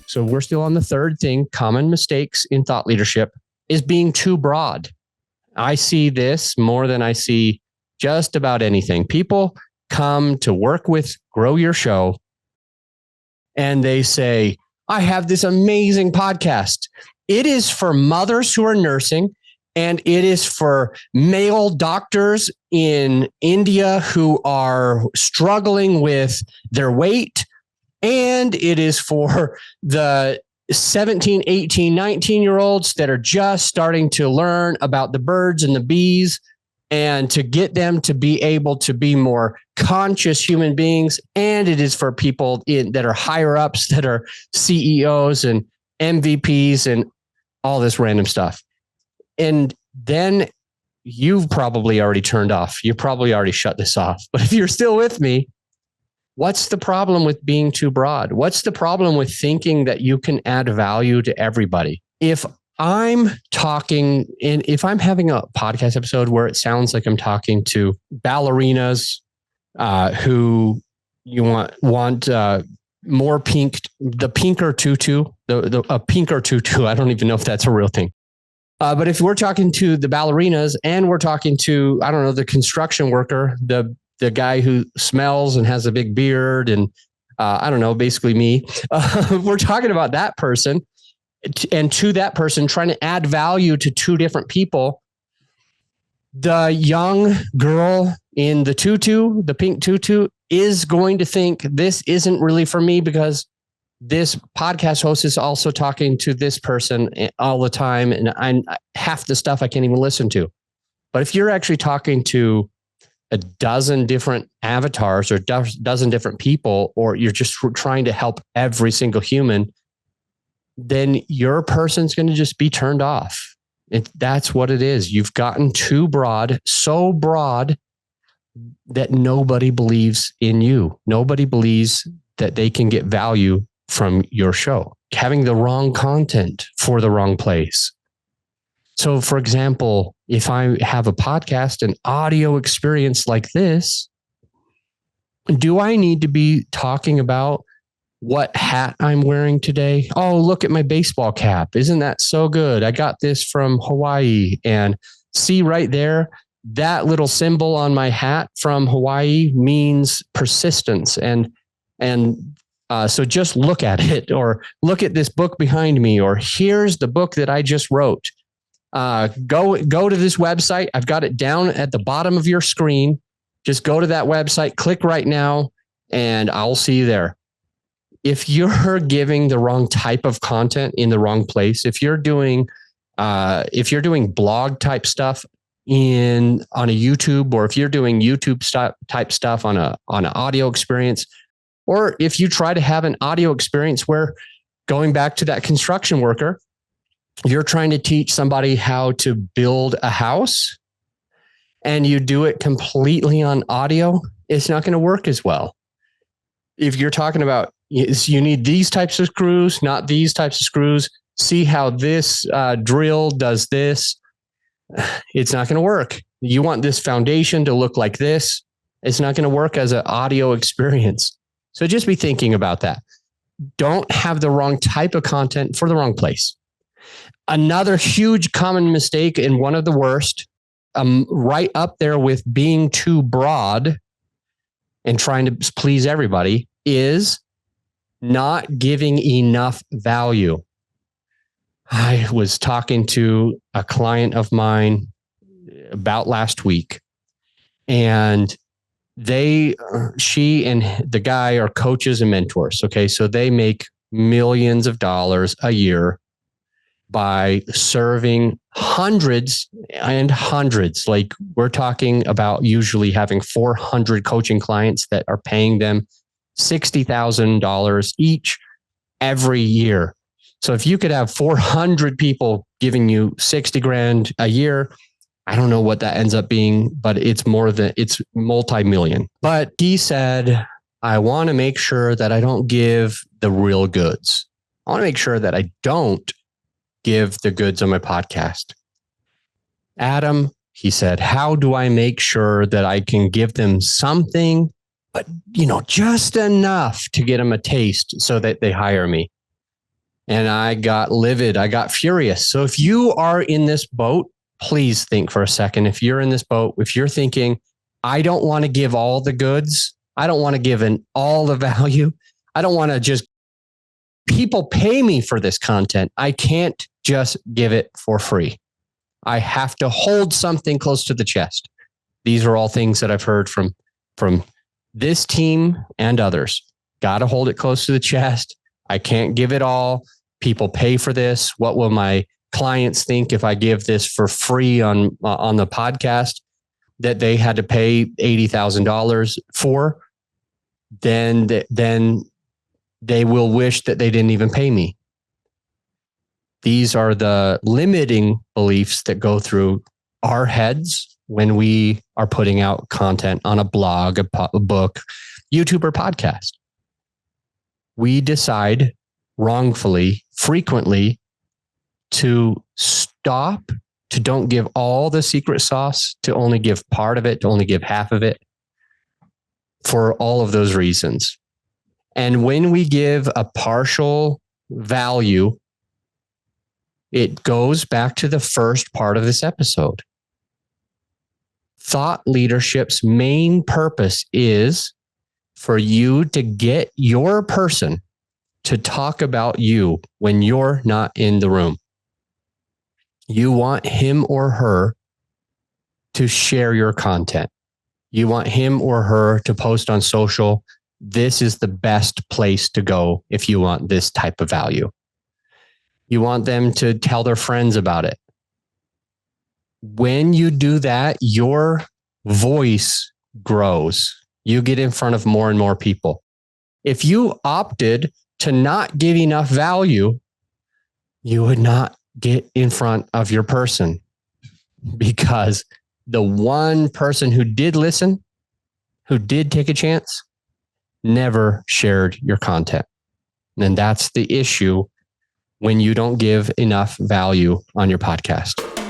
So we're still on the third thing. Common mistakes in thought leadership is being too broad. I see this more than I see just about anything. People come to work with Grow Your Show and they say, I have this amazing podcast. It is for mothers who are nursing, and it is for male doctors in India who are struggling with their weight. And it is for the 17, 18, 19-year-olds that are just starting to learn about the birds and the bees, and to get them to be able to be more conscious human beings. And it is for people that are higher ups, that are CEOs and MVPs and all this random stuff. And then you've probably already turned off. You probably already shut this off. But if you're still with me, what's the problem with being too broad? What's the problem with thinking that you can add value to everybody? If I'm talking, and if I'm having a podcast episode where it sounds like I'm talking to ballerinas who you want more pink, the pinker tutu, a pinker tutu, I don't even know if that's a real thing. But if we're talking to the ballerinas and we're talking to, I don't know, the construction worker, the guy who smells and has a big beard and I don't know, basically me, we're talking about that person, and to that person trying to add value to two different people. The young girl in the tutu, the pink tutu, is going to think this isn't really for me because this podcast host is also talking to this person all the time, and I'm half the stuff I can't even listen to. But if you're actually talking to a dozen different avatars or dozen different people, or you're just trying to help every single human, then your person's going to just be turned off. That's what it is. You've gotten too broad, so broad that nobody believes in you. Nobody believes that they can get value from your show. Having the wrong content for the wrong place. So, for example, if I have a podcast, an audio experience like this, do I need to be talking about what hat I'm wearing today? Oh, look at my baseball cap. Isn't that so good? I got this from Hawaii. And see right there, that little symbol on my hat from Hawaii means persistence. So just look at it, or look at this book behind me, or here's the book that I just wrote. Go to this website. I've got it down at the bottom of your screen. Just go to that website, click right now, and I'll see you there. If you're giving the wrong type of content in the wrong place, if you're doing blog type stuff on a YouTube, or if you're doing YouTube type stuff on an audio experience, or if you try to have an audio experience where, going back to that construction worker, you're trying to teach somebody how to build a house and you do it completely on audio, it's not going to work as well. If you're talking about, you need these types of screws, not these types of screws, see how this drill does this, it's not going to work. You want this foundation to look like this, it's not going to work as an audio experience. So just be thinking about that. Don't have the wrong type of content for the wrong place. Another huge common mistake, and one of the worst, right up there with being too broad and trying to please everybody, is not giving enough value. I was talking to a client of mine about last week, and she and the guy are coaches and mentors. Okay. So they make millions of dollars a year by serving hundreds and hundreds. Like, we're talking about usually having 400 coaching clients that are paying them $60,000 each every year. So if you could have 400 people giving you 60 grand a year, I don't know what that ends up being, but it's multi-million. But he said, I want to make sure that I don't give the real goods. I want to make sure that I don't give the goods on my podcast. Adam, he said, how do I make sure that I can give them something, but just enough to get them a taste so that they hire me? And I got livid. I got furious. So if you are in this boat, please think for a second. If you're in this boat, if you're thinking, I don't want to give all the goods, I don't want to give in all the value, I don't want to just, people pay me for this content. I can't just give it for free. I have to hold something close to the chest. These are all things that I've heard from this team and others. Got to hold it close to the chest. I can't give it all. People pay for this. What will my clients think if I give this for free on the podcast that they had to pay $80,000 for? Then they will wish that they didn't even pay me. These are the limiting beliefs that go through our heads when we are putting out content on a blog, a book, YouTube, or podcast. We decide wrongfully, frequently, to stop, to don't give all the secret sauce, to only give part of it, to only give half of it, for all of those reasons. And when we give a partial value, it goes back to the first part of this episode. Thought leadership's main purpose is for you to get your person to talk about you when you're not in the room. You want him or her to share your content. You want him or her to post on social. This is the best place to go if you want this type of value. You want them to tell their friends about it. When you do that, your voice grows. You get in front of more and more people. If you opted to not give enough value, you would not get in front of your person, because the one person who did listen, who did take a chance, never shared your content. And that's the issue when you don't give enough value on your podcast.